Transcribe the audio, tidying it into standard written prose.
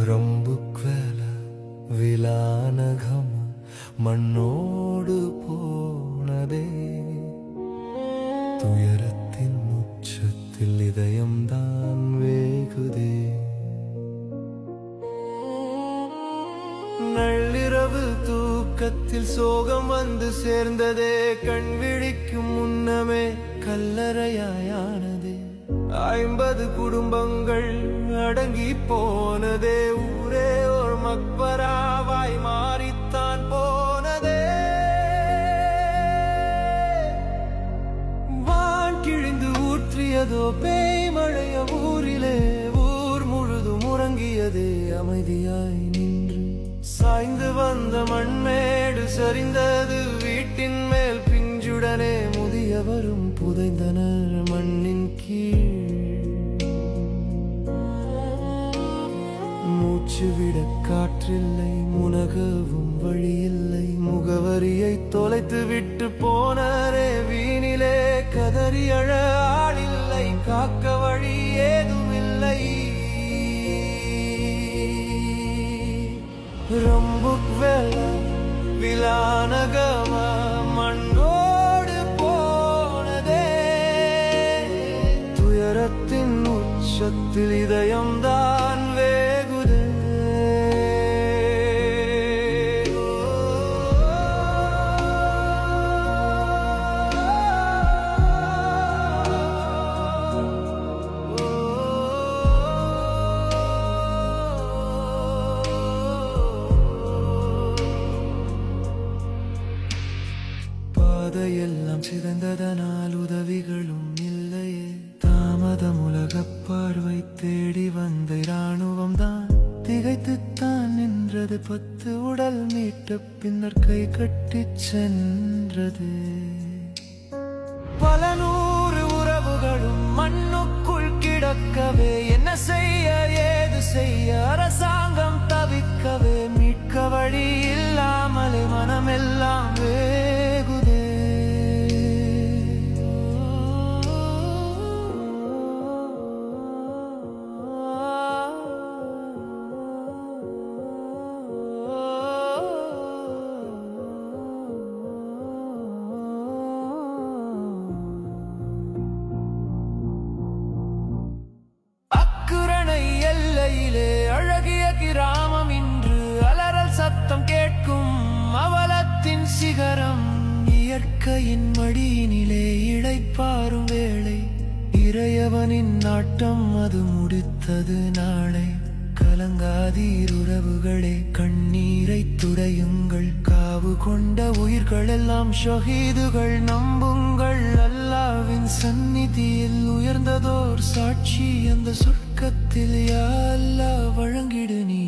ரம்புக்வேல விலானகம் மண்ணோடு போனதே துயரத்தின் உச்சத்தில் இதயம்தான் வேகுதே நள்ளிரவு தூக்கத்தில் சோகம் வந்து சேர்ந்ததே கண் விழிக்கும் முன்னமே கல்லறையாயானதே 50 குடும்பங்கள் அடங்கி போனதே ஊரே ஒரு மக்பராவாய் மாறித்தான் போனதே வான் கிழிந்து ஊற்றியதோ பேய் மழைய ஊரிலே ஊர் முழுதும் உறங்கியதே அமைதியாய் நின்று சாய்ந்து வந்த மண்மேடு சரிந்தது வீட்டின் மேல் பிஞ்சுடனே முதியவரும் புதைந்தனர் மண்ணின் கீழ் மூச்சு விட காற்றில்லை முனகவும் வழியில்லை முகவரியை தொலைத்து விட்டு போனரே வீணிலே கதறி அழ ஆளில்லை காக்க வழி ஏதுமில்லை ரம்புக்வேல விலானகம மண்ணோடு போனதே துயரத்தின் உச்சத்தில் இதயம்தான் வேகுதே பாதையெல்லாம் சிறந்ததனால் உதவிகளும் இல்லையே தாமதம் உலகப் பார்வை தேடி வந்த இராணுவம் தான் திகைத்துத்தான் நின்றது 10 உடல் மீட்ட பின்னர் கை கட்டி சென்றது பல 100 உறவுகளும் மண்ணுக்குள் கிடக்கவே என்ன செய்ய ஏது செய்ய அரசாங்கம் தவிக்கவே மீட்க வழி இல்லாமலே மனமெல்லாம் வேகுதே அழகிய கிராமம் இன்று அலறல் சத்தம் கேட்கும் அவலத்தின் சிகரம் இயற்கையின் மடியினிலே இளைப்பாறும் வேளை இறையவனின் நாட்டம் அது முடித்தது நாளை கலங்காதீர் உறவுகளே கண்ணீரை துடையுங்கள் காவு கொண்ட உயிர்கள் எல்லாம் ஷஹீதுகள் நம்புங்கள் அல்லாஹ்வின் சந்நிதியில் உயர்ந்ததோர் சாட்சி அந்த சொர்க்கத்தில் யா அல்லாஹ் வழங்கிடு நீ